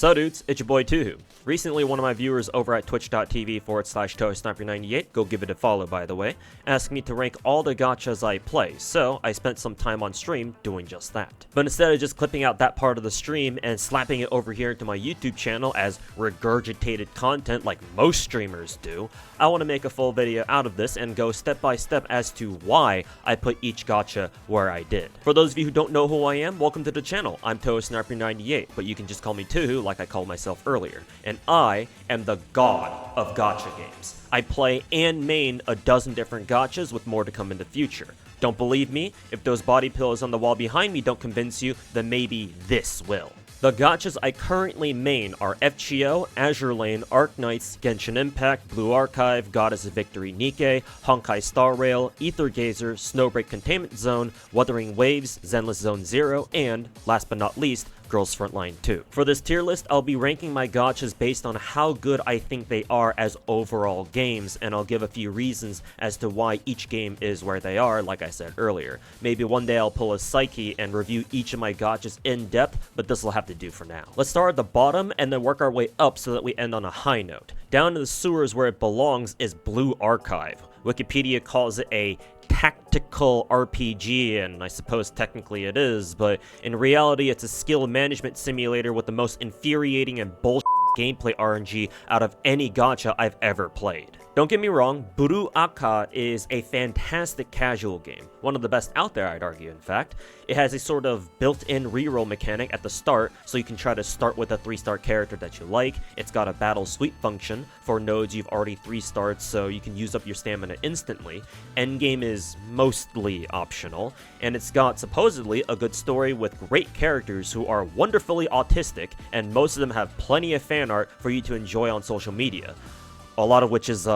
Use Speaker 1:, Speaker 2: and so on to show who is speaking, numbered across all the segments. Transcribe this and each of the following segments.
Speaker 1: So dudes, it's your boy Tuhu. Recently, one of my viewers over at twitch.tv/ToeSniper98, go give it a follow by the way, asked me to rank all the gachas I play, so I spent some time on stream doing just that. But instead of just clipping out that part of the stream and slapping it over here into my YouTube channel as regurgitated content like most streamers do, I want to make a full video out of this and go step by step as to why I put each gacha where I did. For those of you who don't know who I am, welcome to the channel. I'm ToeSniper98, but you can just call me Tuhu like I called myself earlier. And I am the god of gacha games. I play and main a dozen different gachas with more to come in the future. Don't believe me? If those body pillows on the wall behind me don't convince you, then maybe this will. The gachas I currently main are FGO, Azure Lane, Arknights, Genshin Impact, Blue Archive, Goddess of Victory Nikke, Honkai Star Rail, Ether Gazer, Snowbreak Containment Zone, Wuthering Waves, Zenless Zone 0, and, last but not least, Girls Frontline 2. For this tier list, I'll be ranking my gachas based on how good I think they are as overall games, and I'll give a few reasons as to why each game is where they are, like I said earlier. Maybe one day I'll pull a Psyche and review each of my gachas in depth, but this will have to do for now. Let's start at the bottom and then work our way up so that we end on a high note. Down in the sewers where it belongs is Blue Archive. Wikipedia calls it a tactical RPG, and I suppose technically it is, but in reality it's a skill management simulator with the most infuriating and bullshit gameplay RNG out of any gacha I've ever played. Don't get me wrong, Blue Archive is a fantastic casual game. One of the best out there, I'd argue, in fact. It has a sort of built-in reroll mechanic at the start, so you can try to start with a 3-star character that you like. It's got a battle sweep function for nodes you've already 3-starred, so you can use up your stamina instantly. Endgame is mostly optional, and it's got supposedly a good story with great characters who are wonderfully autistic, and most of them have plenty of fan art for you to enjoy on social media. A lot of which is,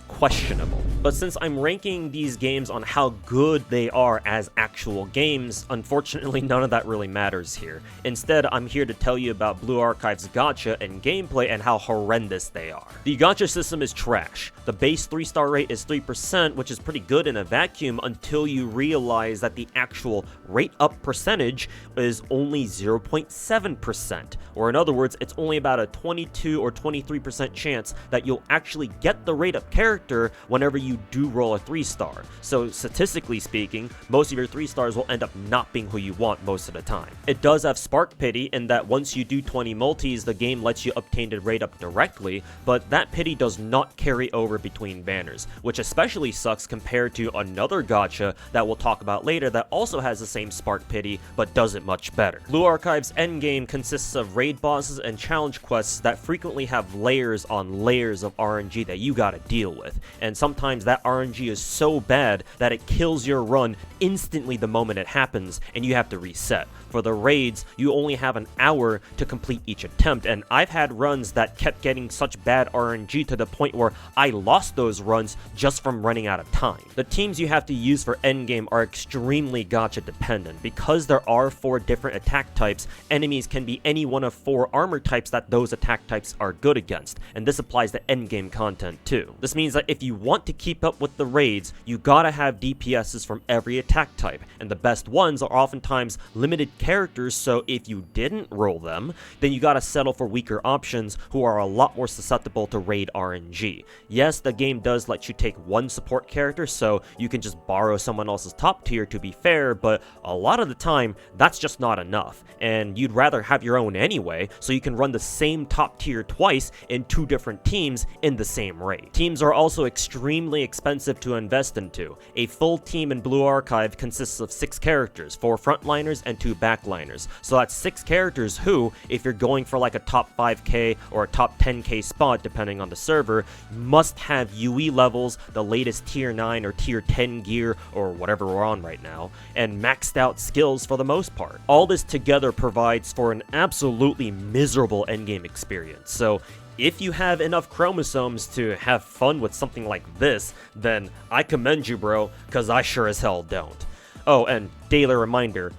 Speaker 1: questionable. But since I'm ranking these games on how good they are as actual games, unfortunately none of that really matters here. Instead, I'm here to tell you about Blue Archive's gacha and gameplay and how horrendous they are. The gacha system is trash. The base 3-star rate is 3%, which is pretty good in a vacuum until you realize that the actual rate up percentage is only 0.7%. Or in other words, it's only about a 22 or 23% chance that you'll actually get the rate up character whenever you do roll a 3-star. So statistically speaking, most of your 3-stars will end up not being who you want most of the time. It does have Spark Pity in that once you do 20 multis, the game lets you obtain the rate up directly, but that pity does not carry over between banners, which especially sucks compared to another gacha that we'll talk about later that also has the same Spark Pity but does it much better. Blue Archive's endgame consists of raid bosses and challenge quests that frequently have layers on layers of RNG that you gotta deal with. And sometimes that RNG is so bad that it kills your run instantly the moment it happens, and you have to reset. For the raids, you only have an hour to complete each attempt, and I've had runs that kept getting such bad RNG to the point where I lost those runs just from running out of time. The teams you have to use for endgame are extremely gacha dependent. Because there are 4 different attack types, enemies can be any one of 4 armor types that those attack types are good against, and this applies to endgame content too. This means that if you want to keep up with the raids, you gotta have DPSs from every attack type, and the best ones are oftentimes limited characters, so if you didn't roll them, then you gotta settle for weaker options who are a lot more susceptible to raid RNG. Yes, the game does let you take one support character, so you can just borrow someone else's top tier to be fair, but a lot of the time, that's just not enough, and you'd rather have your own anyway, so you can run the same top tier twice in 2 different teams in the same raid. Teams are also extremely expensive to invest into. A full team in Blue Archive consists of 6 characters, 4 frontliners and 2 backliners. So that's 6 characters who, if you're going for like a top 5k or a top 10k spot depending on the server, must have UE levels, the latest tier 9 or tier 10 gear or whatever we're on right now, and maxed out skills for the most part. All this together provides for an absolutely miserable endgame experience. So if you have enough chromosomes to have fun with something like this, then I commend you, bro, cause I sure as hell don't. Oh, and daily reminder,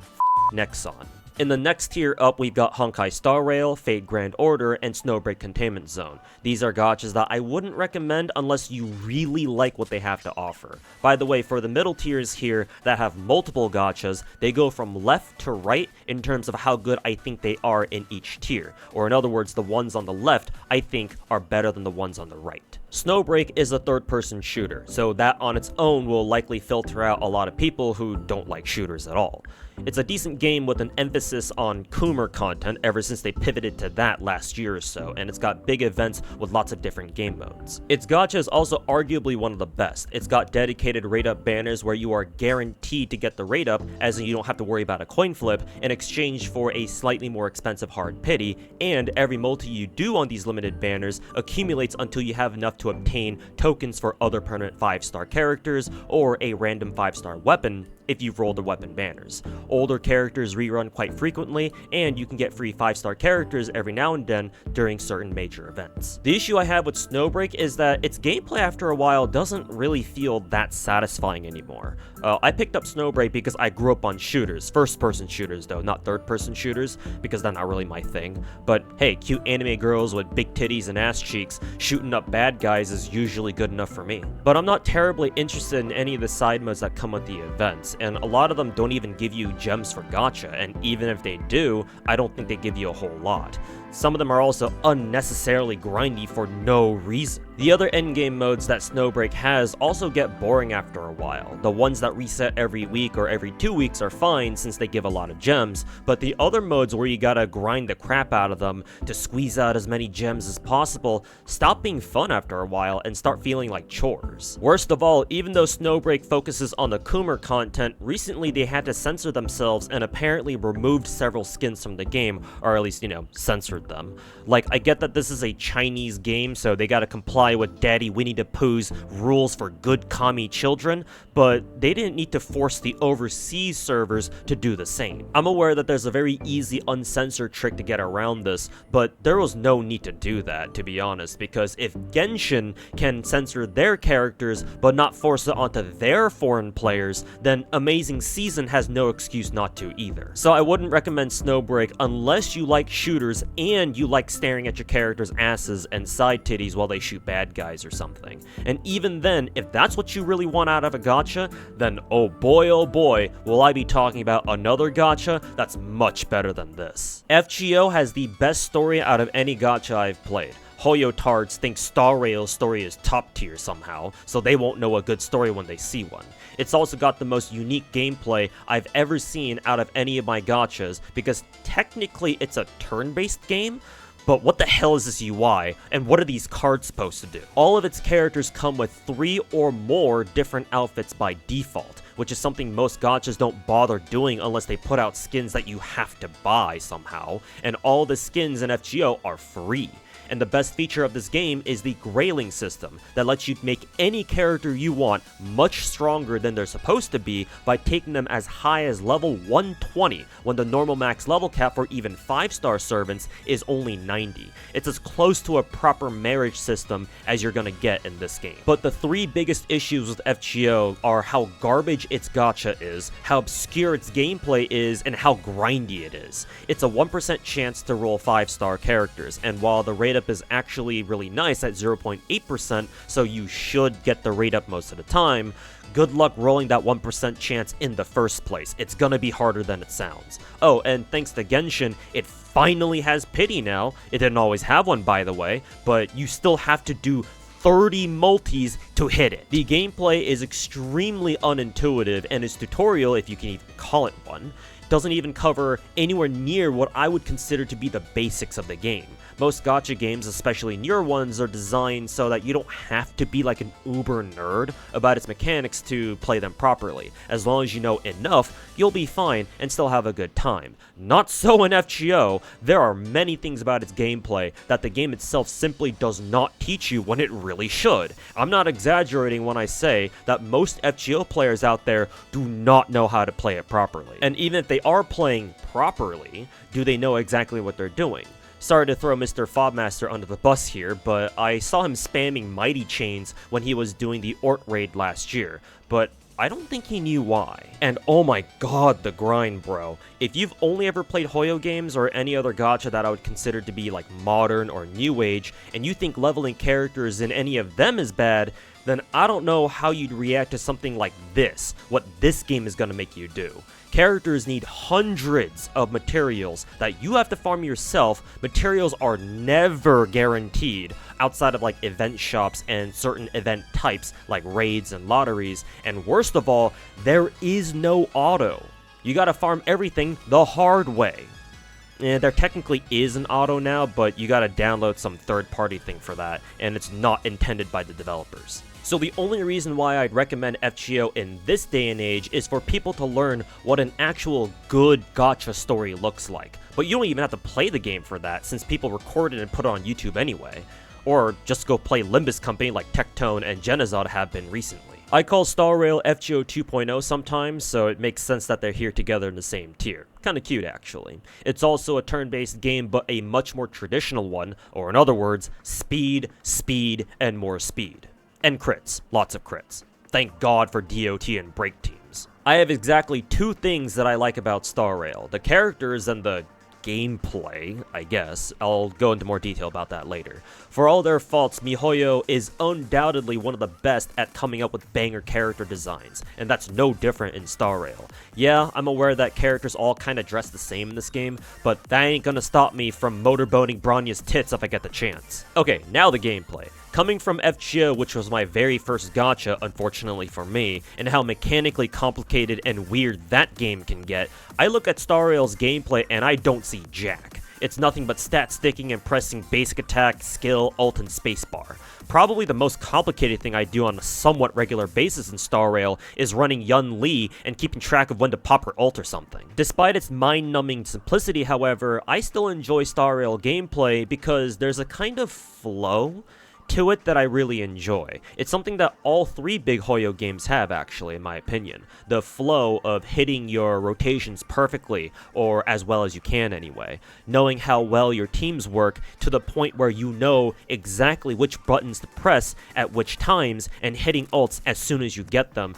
Speaker 1: Nexon. In the next tier up, we've got Honkai Star Rail, Fate Grand Order, and Snowbreak Containment Zone. These are gachas that I wouldn't recommend unless you really like what they have to offer. By the way, for the middle tiers here that have multiple gachas, they go from left to right in terms of how good I think they are in each tier. Or in other words, the ones on the left I think are better than the ones on the right. Snowbreak is a third-person shooter, so that on its own will likely filter out a lot of people who don't like shooters at all. It's a decent game with an emphasis on Coomer content ever since they pivoted to that last year or so, and it's got big events with lots of different game modes. Its gacha is also arguably one of the best. It's got dedicated rate-up banners where you are guaranteed to get the rate-up, as in you don't have to worry about a coin flip, in exchange for a slightly more expensive hard pity, and every multi you do on these limited banners accumulates until you have enough to obtain tokens for other permanent 5-star characters or a random 5-star weapon if you've rolled the weapon banners. Older characters rerun quite frequently, and you can get free 5-star characters every now and then during certain major events. The issue I have with Snowbreak is that its gameplay after a while doesn't really feel that satisfying anymore. I picked up Snowbreak because I grew up on shooters, first-person shooters though, not third-person shooters, because that's not really my thing. But hey, cute anime girls with big titties and ass cheeks shooting up bad guys is usually good enough for me. But I'm not terribly interested in any of the side modes that come with the events, and a lot of them don't even give you gems for gacha, and even if they do, I don't think they give you a whole lot. Some of them are also unnecessarily grindy for no reason. The other endgame modes that Snowbreak has also get boring after a while. The ones that reset every week or every 2 weeks are fine since they give a lot of gems, but the other modes where you gotta grind the crap out of them to squeeze out as many gems as possible stop being fun after a while and start feeling like chores. Worst of all, even though Snowbreak focuses on the Coomer content, recently they had to censor themselves and apparently removed several skins from the game, or at least, censored them. Like, I get that this is a Chinese game, so they gotta comply with Daddy Winnie the Pooh's rules for good commie children, but they didn't need to force the overseas servers to do the same. I'm aware that there's a very easy uncensored trick to get around this, but there was no need to do that, to be honest, because if Genshin can censor their characters but not force it onto their foreign players, then Amazing Season has no excuse not to either. So I wouldn't recommend Snowbreak unless you like shooters and you like staring at your characters' asses and side titties while they shoot bad guys or something. And even then, if that's what you really want out of a gacha, then oh boy, will I be talking about another gacha that's much better than this. FGO has the best story out of any gacha I've played. Hoyotards think Star Rail's story is top tier somehow, so they won't know a good story when they see one. It's also got the most unique gameplay I've ever seen out of any of my gachas, because technically it's a turn-based game, but what the hell is this UI, and what are these cards supposed to do? All of its characters come with 3 or more different outfits by default, which is something most gachas don't bother doing unless they put out skins that you have to buy somehow, and all the skins in FGO are free. And the best feature of this game is the grailing system that lets you make any character you want much stronger than they're supposed to be by taking them as high as level 120 when the normal max level cap for even 5-star servants is only 90. It's as close to a proper marriage system as you're gonna get in this game. But the 3 biggest issues with FGO are how garbage its gacha is, how obscure its gameplay is, and how grindy it is. It's a 1% chance to roll 5-star characters, and while the rate up is actually really nice at 0.8%, so you should get the rate up most of the time, good luck rolling that 1% chance in the first place. It's gonna be harder than it sounds. Oh, and thanks to Genshin, it finally has pity now. It didn't always have one, by the way, but you still have to do 30 multis to hit it. The gameplay is extremely unintuitive, and its tutorial, if you can even call it one, doesn't even cover anywhere near what I would consider to be the basics of the game. Most gacha games, especially newer ones, are designed so that you don't have to be like an uber nerd about its mechanics to play them properly. As long as you know enough, you'll be fine and still have a good time. Not so in FGO. There are many things about its gameplay that the game itself simply does not teach you when it really should. I'm not exaggerating when I say that most FGO players out there do not know how to play it properly. And even if they are playing properly, do they know exactly what they're doing? Sorry to throw Mr. Fobmaster under the bus here, but I saw him spamming Mighty Chains when he was doing the Ort raid last year. But I don't think he knew why. And oh my god, the grind, bro. If you've only ever played Hoyo games or any other gacha that I would consider to be like modern or new age, and you think leveling characters in any of them is bad, then I don't know how you'd react to something like this, what this game is gonna make you do. Characters need hundreds of materials that you have to farm yourself. Materials are never guaranteed outside of like event shops and certain event types like raids and lotteries. And worst of all, there is no auto. You gotta farm everything the hard way. And there technically is an auto now, but you gotta download some third-party thing for that, and it's not intended by the developers. So the only reason why I'd recommend FGO in this day and age is for people to learn what an actual good gacha story looks like. But you don't even have to play the game for that, since people record it and put it on YouTube anyway. Or just go play Limbus Company like Tectone and Genazod have been recently. I call Star Rail FGO 2.0 sometimes, so it makes sense that they're here together in the same tier. Kinda cute, actually. It's also a turn-based game, but a much more traditional one, or in other words, speed, speed, and more speed. And crits. Lots of crits. Thank God for DOT and break teams. I have exactly two things that I like about Star Rail. The characters and the gameplay, I guess. I'll go into more detail about that later. For all their faults, MiHoYo is undoubtedly one of the best at coming up with banger character designs, and that's no different in Star Rail. Yeah, I'm aware that characters all kinda dress the same in this game, but that ain't gonna stop me from motorboating Bronya's tits if I get the chance. Okay, now the gameplay. Coming from FGO, which was my very first gacha, unfortunately for me, and how mechanically complicated and weird that game can get, I look at Star Rail's gameplay and I don't see jack. It's nothing but stat sticking and pressing basic attack, skill, ult, and spacebar. Probably the most complicated thing I do on a somewhat regular basis in Star Rail is running Yun Li and keeping track of when to pop her ult or something. Despite its mind-numbing simplicity, however, I still enjoy Star Rail gameplay because there's a kind of flow to it that I really enjoy. It's something that all three big Hoyo games have, actually, in my opinion. The flow of hitting your rotations perfectly, or as well as you can anyway. Knowing how well your teams work to the point where you know exactly which buttons to press at which times, and hitting ults as soon as you get them.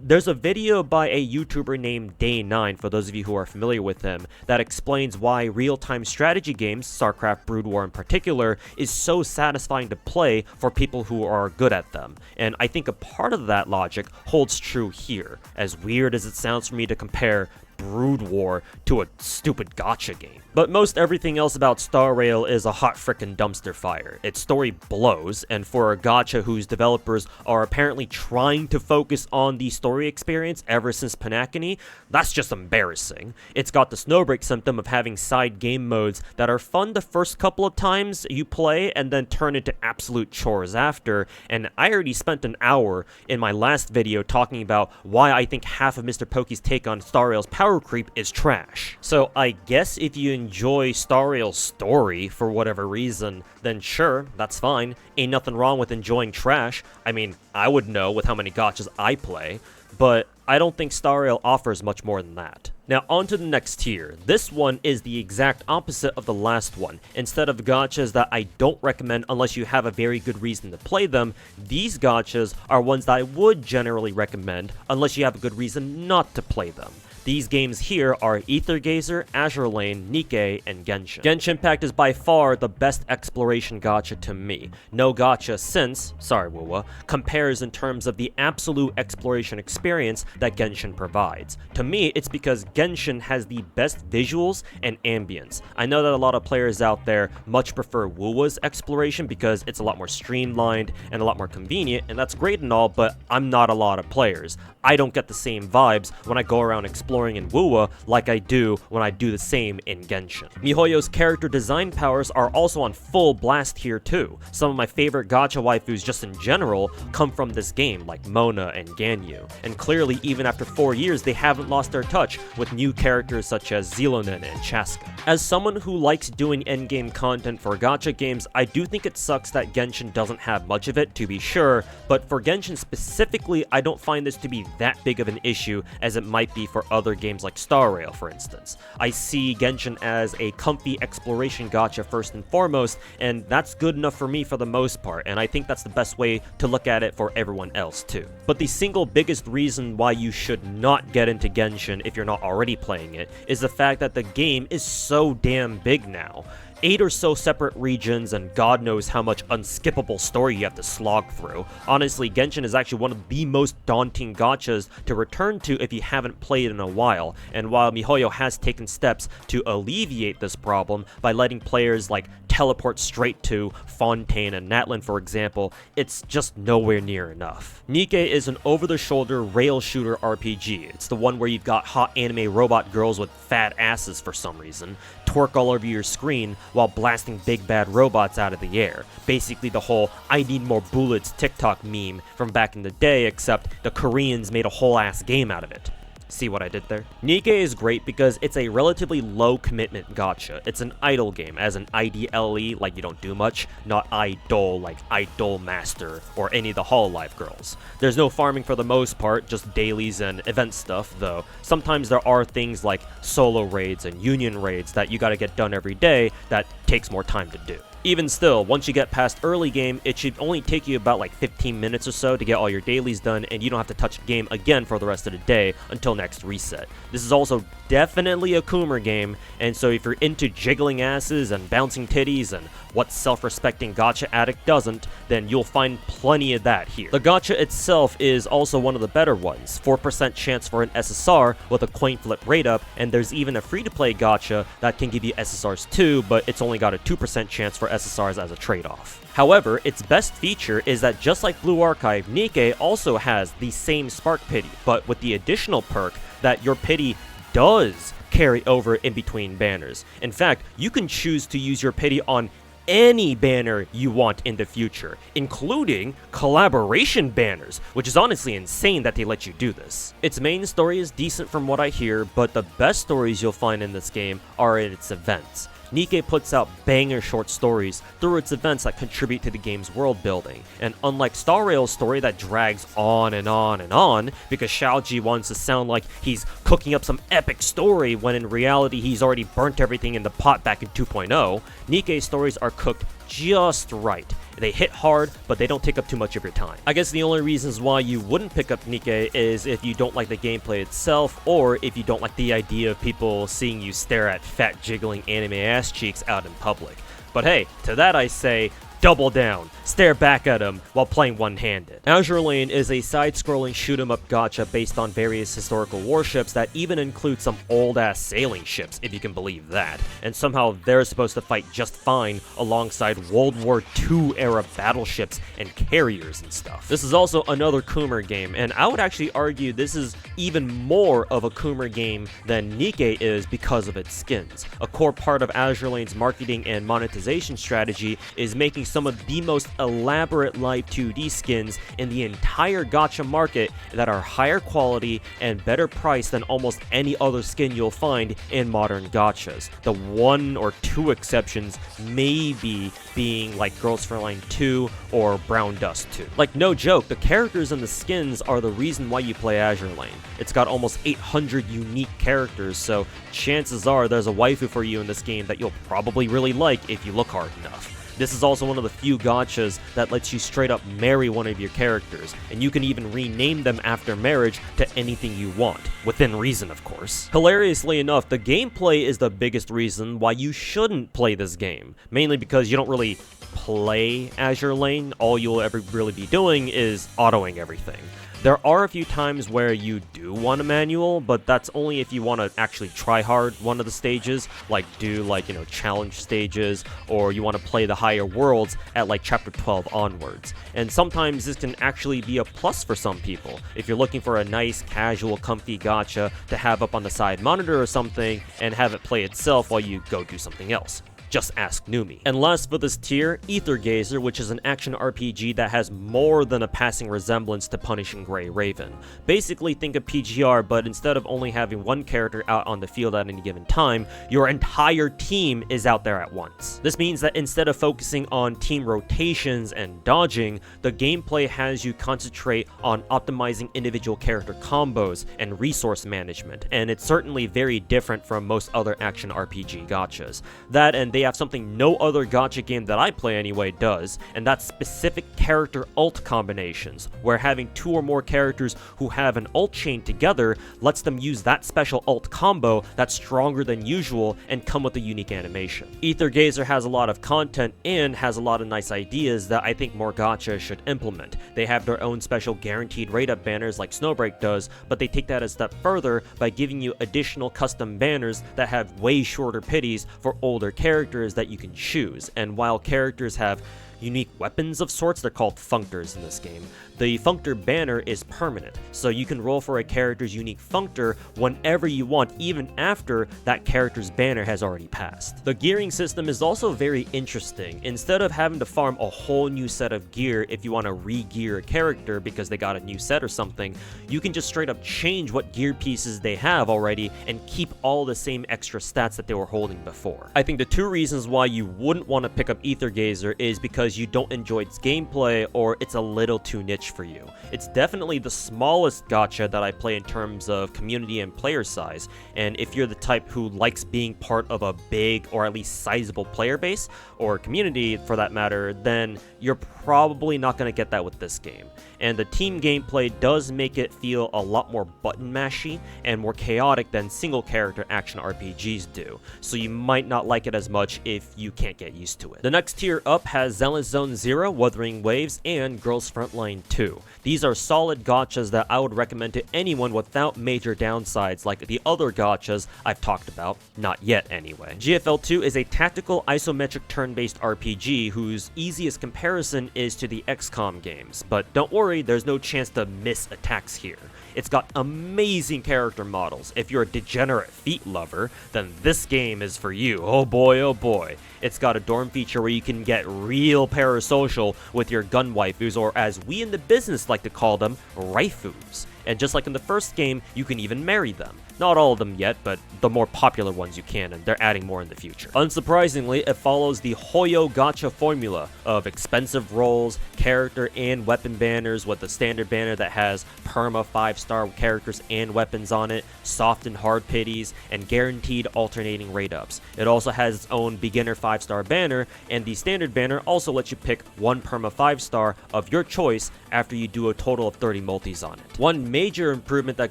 Speaker 1: There's a video by a YouTuber named Day9, for those of you who are familiar with him, that explains why real-time strategy games, StarCraft Brood War in particular, is so satisfying to play for people who are good at them. And I think a part of that logic holds true here, as weird as it sounds for me to compare Brood War to a stupid gacha game. But most everything else about Star Rail is a hot frickin' dumpster fire. Its story blows, and for a gacha whose developers are apparently trying to focus on the story experience ever since Panacony, that's just embarrassing. It's got the Snowbreak symptom of having side game modes that are fun the first couple of times you play and then turn into absolute chores after, and I already spent an hour in my last video talking about why I think half of Mr. Pokey's take on Star Rail's power creep is trash. So I guess if you enjoy Star Rail's story for whatever reason, then sure, that's fine. Ain't nothing wrong with enjoying trash. I mean, I would know with how many gachas I play, but I don't think Star Rail offers much more than that. Now on to the next tier. This one is the exact opposite of the last one. Instead of gachas that I don't recommend unless you have a very good reason to play them, these gachas are ones that I would generally recommend unless you have a good reason not to play them. These games here are Aethergazer, Azure Lane, Nikke, and Genshin. Genshin Impact is by far the best exploration gacha to me. No gacha since, sorry Wuwa, compares in terms of the absolute exploration experience that Genshin provides. To me, it's because Genshin has the best visuals and ambience. I know that a lot of players out there much prefer Wuwa's exploration because it's a lot more streamlined and a lot more convenient, and that's great and all, but I'm not a lot of players. I don't get the same vibes when I go around exploring in Wuwa like I do when I do the same in Genshin. MiHoYo's character design powers are also on full blast here too. Some of my favorite gacha waifus just in general come from this game, like Mona and Ganyu. And clearly, even after 4 years, they haven't lost their touch with new characters such as Zilonen and Chaska. As someone who likes doing endgame content for gacha games, I do think it sucks that Genshin doesn't have much of it, to be sure, but for Genshin specifically, I don't find this to be that big of an issue as it might be for other other games like Star Rail, for instance. I see Genshin as a comfy exploration gacha first and foremost, and that's good enough for me for the most part, and I think that's the best way to look at it for everyone else too. But the single biggest reason why you should not get into Genshin if you're not already playing it is the fact that the game is so damn big now. 8 or so separate regions, and God knows how much unskippable story you have to slog through. Honestly, Genshin is actually one of the most daunting gachas to return to if you haven't played in a while, and while MiHoYo has taken steps to alleviate this problem by letting players like teleport straight to Fontaine and Natlan, for example, it's just nowhere near enough. Nikke is an over-the-shoulder rail shooter RPG. It's the one where you've got hot anime robot girls with fat asses for some reason, twerk all over your screen while blasting big bad robots out of the air. Basically the whole "I need more bullets" TikTok meme from back in the day, except the Koreans made a whole ass game out of it. See what I did there? Nikke is great because it's a relatively low commitment gacha. It's an idle game, as an IDLE, like you don't do much, not idol like Idol Master or any of the Hololive girls. There's no farming for the most part, just dailies and event stuff, though sometimes there are things like solo raids and union raids that you gotta get done every day that takes more time to do. Even still, once you get past early game, it should only take you about like 15 minutes or so to get all your dailies done, and you don't have to touch the game again for the rest of the day until next reset. This is also definitely a Coomer game, and so if you're into jiggling asses and bouncing titties and what self-respecting gacha addict doesn't, then you'll find plenty of that here. The gacha itself is also one of the better ones, 4% chance for an SSR with a coin flip rate up, and there's even a free-to-play gacha that can give you SSRs too, but it's only got a 2% chance for SSRs as a trade-off. However, its best feature is that just like Blue Archive, Nikke also has the same Spark Pity, but with the additional perk that your pity does carry over in between banners. In fact, you can choose to use your pity on any banner you want in the future, including collaboration banners, which is honestly insane that they let you do this. Its main story is decent from what I hear, but the best stories you'll find in this game are in its events. Nikke puts out banger short stories through its events that contribute to the game's world building, and unlike Star Rail's story that drags on and on and on because Xiaoji wants to sound like he's cooking up some epic story when in reality he's already burnt everything in the pot back in 2.0, Nikke's stories are cooked just right. They hit hard, but they don't take up too much of your time. I guess the only reasons why you wouldn't pick up Nikke is if you don't like the gameplay itself, or if you don't like the idea of people seeing you stare at fat jiggling anime ass cheeks out in public. But hey, to that I say, double down. Stare back at him while playing one-handed. Azure Lane is a side-scrolling shoot-'em-up gacha based on various historical warships that even include some old-ass sailing ships, if you can believe that. And somehow they're supposed to fight just fine alongside World War II-era battleships and carriers and stuff. This is also another Coomer game, and I would actually argue this is even more of a Coomer game than Nikke is because of its skins. A core part of Azure Lane's marketing and monetization strategy is making some of the most elaborate live 2D skins in the entire gacha market that are higher quality and better priced than almost any other skin you'll find in modern gachas. The one or two exceptions maybe being like Girls Frontline 2 or Brown Dust 2. Like, no joke, the characters and the skins are the reason why you play Azure Lane. It's got almost 800 unique characters, so chances are there's a waifu for you in this game that you'll probably really like if you look hard enough. This is also one of the few gachas that lets you straight up marry one of your characters, and you can even rename them after marriage to anything you want, within reason of course. Hilariously enough, the gameplay is the biggest reason why you shouldn't play this game, mainly because you don't really play Azure Lane. All you'll ever really be doing is autoing everything. There are a few times where you do want a manual, but that's only if you want to actually try hard one of the stages, like do challenge stages, or you want to play the higher worlds at like chapter 12 onwards. And sometimes this can actually be a plus for some people. If you're looking for a nice, casual, comfy gacha to have up on the side monitor or something, and have it play itself while you go do something else. Just ask Numi. And last for this tier, Ether Gazer, which is an action RPG that has more than a passing resemblance to Punishing Gray Raven. Basically think of PGR, but instead of only having one character out on the field at any given time, your entire team is out there at once. This means that instead of focusing on team rotations and dodging, the gameplay has you concentrate on optimizing individual character combos and resource management, and it's certainly very different from most other action RPG gachas. That, and they have something no other gacha game that I play anyway does, and that's specific character ult combinations, where having 2 or more characters who have an ult chain together lets them use that special ult combo that's stronger than usual and come with a unique animation. Ether Gazer has a lot of content and has a lot of nice ideas that I think more gachas should implement. They have their own special guaranteed rate up banners like Snowbreak does, but they take that a step further by giving you additional custom banners that have way shorter pities for older characters that you can choose. And while characters have unique weapons of sorts, they're called functors in this game, the functor banner is permanent, so you can roll for a character's unique functor whenever you want, even after that character's banner has already passed. The gearing system is also very interesting. Instead of having to farm a whole new set of gear if you want to re-gear a character because they got a new set or something, you can just straight up change what gear pieces they have already and keep all the same extra stats that they were holding before. I think the 2 reasons why you wouldn't want to pick up Ether Gazer is because you don't enjoy its gameplay or it's a little too niche for you. It's definitely the smallest gacha that I play in terms of community and player size, and if you're the type who likes being part of a big or at least sizable player base, or community for that matter, then you're probably not going to get that with this game. And the team gameplay does make it feel a lot more button mashy and more chaotic than single character action RPGs do, so you might not like it as much if you can't get used to it. The next tier up has Zenless Zone Zero, Wuthering Waves, and Girls Frontline 2. These are solid gachas that I would recommend to anyone without major downsides like the other gachas I've talked about, not yet anyway. GFL 2 is a tactical isometric turn-based RPG whose easiest comparison is to the XCOM games, but don't worry, there's no chance to miss attacks here. It's got amazing character models. If you're a degenerate feet lover, then this game is for you. Oh boy, oh boy. It's got a dorm feature where you can get real parasocial with your gun waifus, or as we in the business like to call them, raifus. And just like in the first game, you can even marry them. Not all of them yet, but the more popular ones you can, and they're adding more in the future. Unsurprisingly, it follows the Hoyo gacha formula of expensive rolls, character and weapon banners with a standard banner that has perma 5-star characters and weapons on it, soft and hard pities, and guaranteed alternating rate ups. It also has its own beginner 5-star banner, and the standard banner also lets you pick one perma 5-star of your choice after you do a total of 30 multis on it. One major improvement that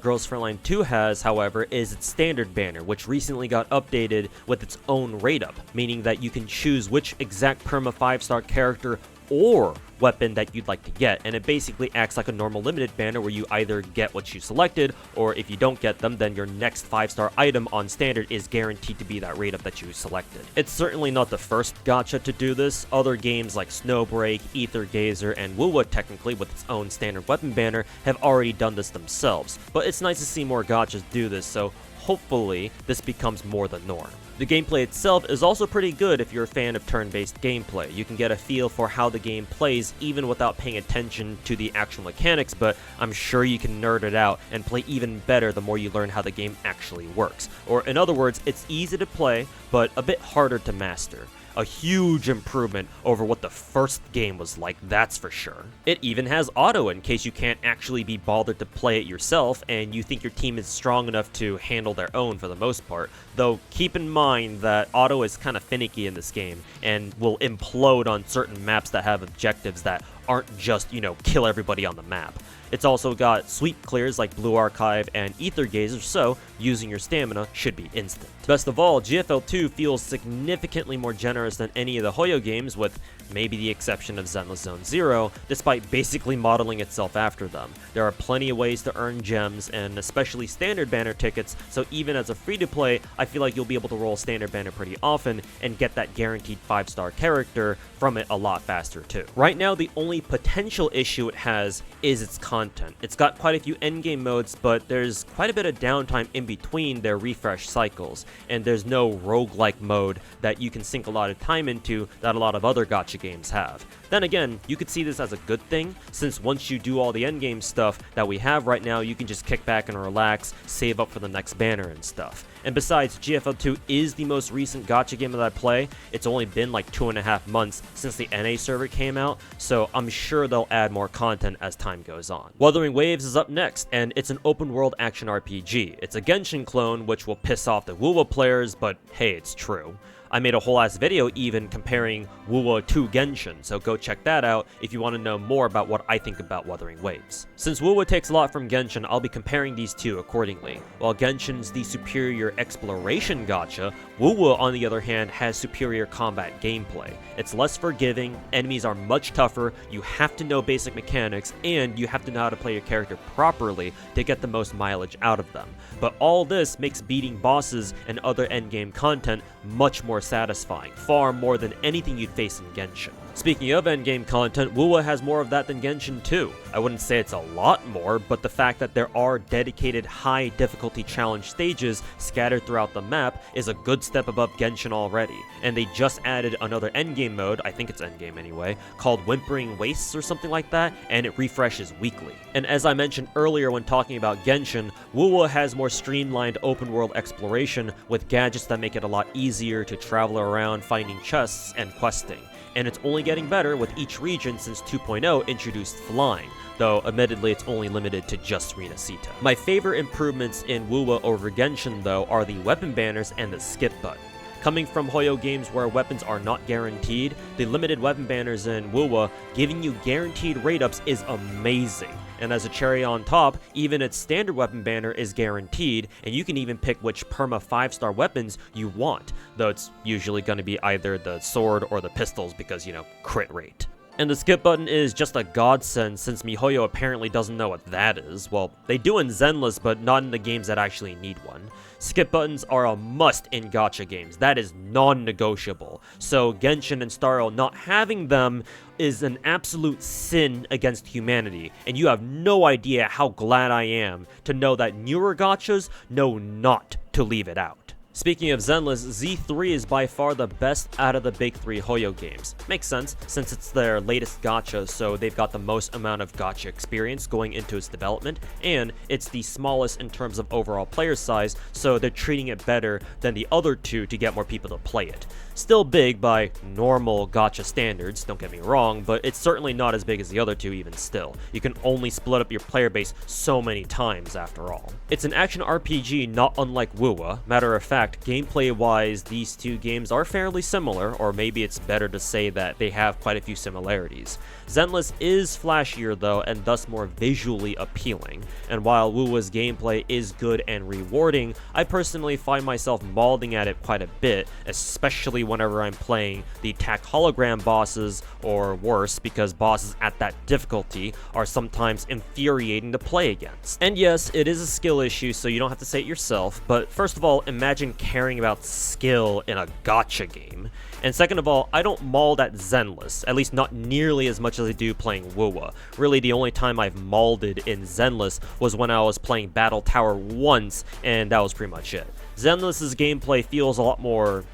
Speaker 1: Girls Frontline 2 has, however, is its standard banner, which recently got updated with its own rate up, meaning that you can choose which exact perma 5-star character or weapon that you'd like to get, and it basically acts like a normal limited banner where you either get what you selected, or if you don't get them, then your next 5-star item on standard is guaranteed to be that rate up that you selected. It's certainly not the first gacha to do this. Other games like Snowbreak, Ether Gazer, and Wuwa technically with its own standard weapon banner have already done this themselves, but it's nice to see more gachas do this, so hopefully this becomes more the norm. The gameplay itself is also pretty good if you're a fan of turn-based gameplay. You can get a feel for how the game plays even without paying attention to the actual mechanics, but I'm sure you can nerd it out and play even better the more you learn how the game actually works. Or in other words, it's easy to play, but a bit harder to master. A huge improvement over what the first game was like, that's for sure. It even has auto in case you can't actually be bothered to play it yourself and you think your team is strong enough to handle their own for the most part, though keep in mind that auto is kind of finicky in this game and will implode on certain maps that have objectives that aren't just, kill everybody on the map. It's also got sweep clears like Blue Archive and Ether Gazer, so using your stamina should be instant. Best of all, GFL 2 feels significantly more generous than any of the Hoyo games, with maybe the exception of Zenless Zone Zero, despite basically modeling itself after them. There are plenty of ways to earn gems, and especially standard banner tickets, so even as a free-to-play, I feel like you'll be able to roll standard banner pretty often and get that guaranteed 5-star character from it a lot faster too. Right now, the only only potential issue it has is its content. It's got quite a few endgame modes, but there's quite a bit of downtime in between their refresh cycles, and there's no roguelike mode that you can sink a lot of time into that a lot of other gacha games have. Then again, you could see this as a good thing, since once you do all the endgame stuff that we have right now, you can just kick back and relax, save up for the next banner and stuff. And besides, GFL2 is the most recent gacha game that I play. It's only been like 2.5 months since the NA server came out, so I'm sure they'll add more content as time goes on. Wuthering Waves is up next, and it's an open world action RPG. It's a Genshin clone, which will piss off the WoW players, but hey, it's true. I made a whole ass video even comparing WoW to Genshin, so go check that out if you want to know more about what I think about Wuthering Waves. Since WoW takes a lot from Genshin, I'll be comparing these two accordingly. While Genshin's the superior exploration gacha, WoW on the other hand has superior combat gameplay. It's less forgiving, enemies are much tougher, you have to know basic mechanics, and you have to know how to play your character properly to get the most mileage out of them. But all this makes beating bosses and other endgame content much more satisfying, far more than anything you'd face in Genshin. Speaking of endgame content, WoW has more of that than Genshin too. I wouldn't say it's a lot more, but the fact that there are dedicated high difficulty challenge stages scattered throughout the map is a good step above Genshin already. And they just added another endgame mode, I think it's endgame anyway, called Whimpering Wastes or something like that, and it refreshes weekly. And as I mentioned earlier when talking about Genshin, WoW has more streamlined open world exploration with gadgets that make it a lot easier to travel around finding chests and questing. And it's only getting better with each region since 2.0 introduced flying, though admittedly it's only limited to just Renacita. My favorite improvements in WoW over Genshin though are the weapon banners and the skip button. Coming from Hoyo games where weapons are not guaranteed, the limited weapon banners in WoW giving you guaranteed rate ups is amazing. And as a cherry on top, even its standard weapon banner is guaranteed, and you can even pick which perma 5-star weapons you want, though it's usually going to be either the sword or the pistols because, you know, crit rate. And the skip button is just a godsend since MiHoYo apparently doesn't know what that is. Well, they do in Zenless, but not in the games that actually need one. Skip buttons are a must in gacha games. That is non-negotiable. So Genshin and Starro not having them is an absolute sin against humanity, and you have no idea how glad I am to know that newer gachas know not to leave it out. Speaking of Zenless, Z3 is by far the best out of the big three Hoyo games. Makes sense, since it's their latest gacha, so they've got the most amount of gacha experience going into its development, and it's the smallest in terms of overall player size, so they're treating it better than the other two to get more people to play it. Still big by normal gacha standards, don't get me wrong, but it's certainly not as big as the other two even still. You can only split up your player base so many times after all. It's an action RPG not unlike WoW. Matter of fact, gameplay-wise, these two games are fairly similar, or maybe it's better to say that they have quite a few similarities. Zenless is flashier though, and thus more visually appealing, and while WoW's gameplay is good and rewarding, I personally find myself mauling at it quite a bit, especially whenever I'm playing the TAC hologram bosses, or worse, because bosses at that difficulty are sometimes infuriating to play against. And yes, it is a skill issue, so you don't have to say it yourself, but first of all, imagine caring about skill in a gacha game. And second of all, I don't maul at Zenless, at least not nearly as much as I do playing WoW. Really, the only time I've mauled in Zenless was when I was playing Battle Tower once, and that was pretty much it. Zenless's gameplay feels a lot more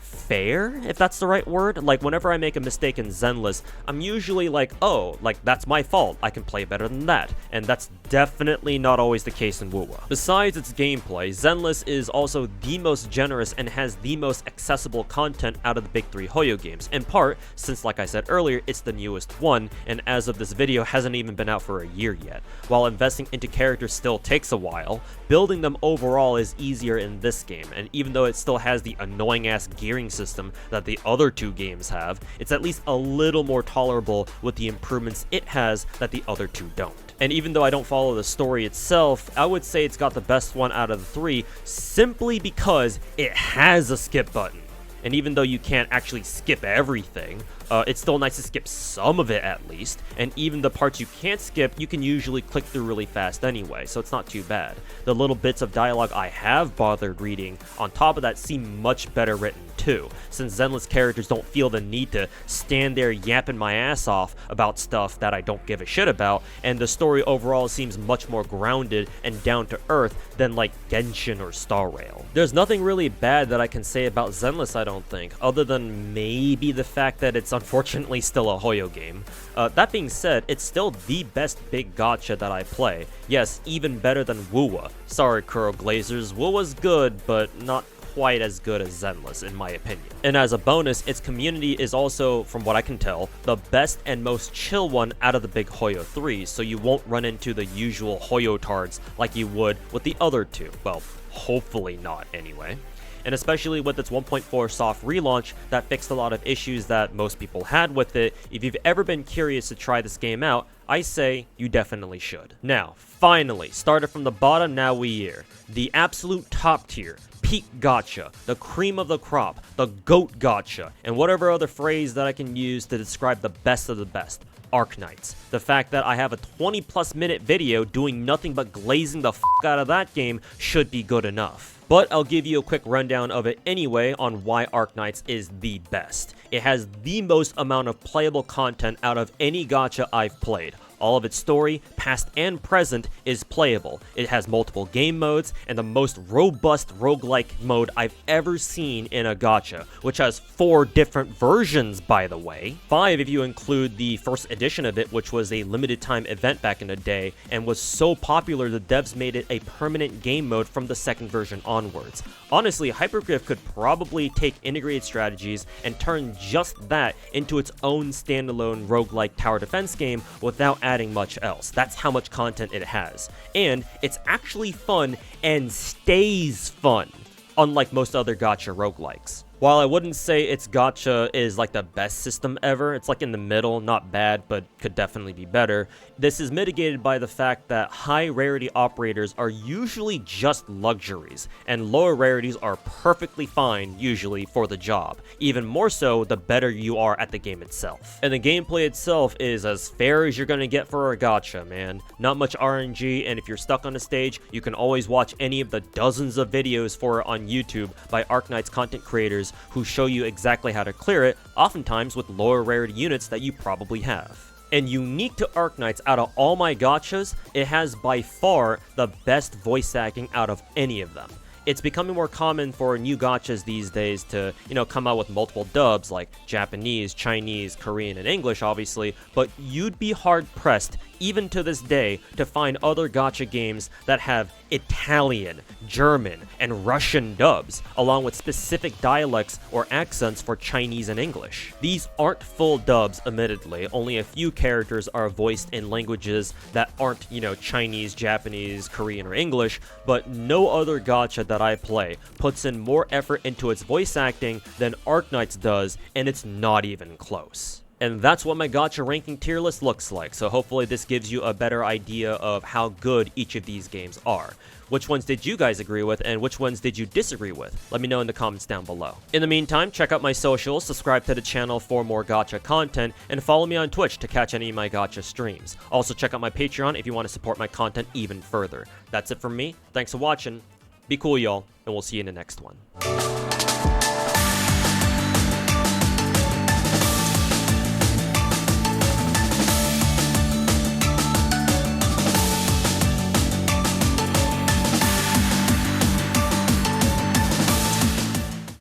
Speaker 1: fair, if that's the right word. Like, whenever I make a mistake in Zenless, I'm usually like, oh, like, that's my fault, I can play better than that, and that's definitely not always the case in WoW. Besides its gameplay, Zenless is also the most generous and has the most accessible content out of the big three Hoyo games, in part, since like I said earlier, it's the newest one, and as of this video, hasn't even been out for a year yet. While investing into characters still takes a while, building them overall is easier in this game, and even though it still has the annoying-ass gearing system that the other two games have, it's at least a little more tolerable with the improvements it has that the other two don't. And even though I don't follow the story itself, I would say it's got the best one out of the three simply because it has a skip button. and even though you can't actually skip everything, it's still nice to skip some of it at least, and even the parts you can't skip, you can usually click through really fast anyway, so it's not too bad. The little bits of dialogue I have bothered reading, on top of that, seem much better written too, since Zenless characters don't feel the need to stand there yapping my ass off about stuff that I don't give a shit about, and the story overall seems much more grounded and down to earth than like Genshin or Star Rail. There's nothing really bad that I can say about Zenless, I don't think, other than maybe the fact that it's unfortunately still a Hoyo game. That being said, it's still the best big gacha that I play. Yes, even better than Wuwa. Sorry, Kuro Glazers, Wuwa's good, but not quite as good as Zenless, in my opinion. And as a bonus, its community is also, from what I can tell, the best and most chill one out of the big Hoyo 3, so you won't run into the usual Hoyo-tards like you would with the other two. Well, hopefully not, anyway. And especially with its 1.4 soft relaunch that fixed a lot of issues that most people had with it, if you've ever been curious to try this game out, I say you definitely should. Now, finally, started from the bottom, now we here. The absolute top tier, peak gacha, the cream of the crop, the GOAT gacha, and whatever other phrase that I can use to describe the best of the best. Arknights. The fact that I have a 20+ minute video doing nothing but glazing the out of that game should be good enough. But I'll give you a quick rundown of it anyway on why Arknights is the best. It has the most amount of playable content out of any gacha I've played. All of its story, past and present, is playable. It has multiple game modes, and the most robust roguelike mode I've ever seen in a gacha, which has 4 different versions, by the way. 5 if you include the first edition of it, which was a limited time event back in the day, and was so popular the devs made it a permanent game mode from the second version onwards. Honestly, Hypergriff could probably take integrated strategies and turn just that into its own standalone roguelike tower defense game without adding much else. That's how much content it has. And it's actually fun and stays fun, unlike most other gacha roguelikes. While I wouldn't say its gacha is like the best system ever, it's like in the middle, not bad, but could definitely be better. This is mitigated by the fact that high rarity operators are usually just luxuries, and lower rarities are perfectly fine, usually, for the job. Even more so, the better you are at the game itself. And the gameplay itself is as fair as you're gonna get for a gacha, man. Not much RNG, and if you're stuck on a stage, you can always watch any of the dozens of videos for it on YouTube by Arknights content creators who show you exactly how to clear it, oftentimes with lower rarity units that you probably have. And unique to Arknights, out of all my gachas, it has by far the best voice acting out of any of them. It's becoming more common for new gachas these days to, come out with multiple dubs like Japanese, Chinese, Korean, and English, obviously, but you'd be hard-pressed, even to this day, to find other gacha games that have Italian, German, and Russian dubs, along with specific dialects or accents for Chinese and English. These aren't full dubs, admittedly. Only a few characters are voiced in languages that aren't, Chinese, Japanese, Korean, or English, but no other gacha that I play puts in more effort into its voice acting than Arknights does, and it's not even close. And that's what my gacha ranking tier list looks like, so hopefully this gives you a better idea of how good each of these games are. Which ones did you guys agree with, and which ones did you disagree with? Let me know in the comments down below. In the meantime, check out my socials, subscribe to the channel for more gacha content, and follow me on Twitch to catch any of my gacha streams. Also check out my Patreon if you want to support my content even further. That's it from me, thanks for watching, be cool y'all, and we'll see you in the next one.